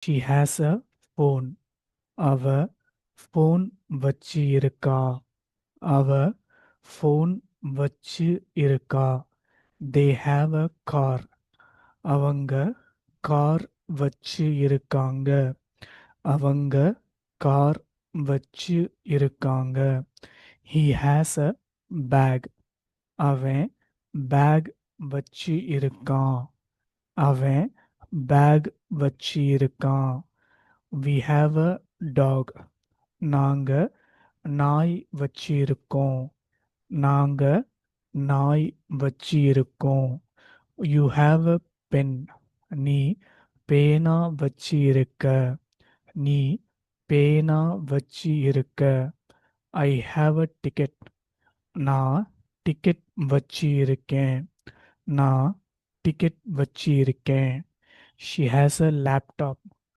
She has a phone. அவ phone வச்சு இருக்கா. அவ phone வச்சு இருக்கா. They have a car. அவங்க கார் வச்சு இருக்காங்க. அவங்க கார் வச்சு இருக்காங்க. He has a bag. அவன் பேக் வச்சு இருக்கான். அவன் பேக் வச்சு இருக்கான். We have a dog. நாங்க நாய் வச்சு இருக்கோம். நாங்க நாய் வச்சு இருக்கோம். You have a pen. நீ பேனா வச்சு இருக்க. நீ பேனா வச்சு இருக்க. I have a ticket. நான் டிக்கெட் வச்சு இருக்கேன். நான் டிக்கெட் வச்சு இருக்கேன். She has a laptop.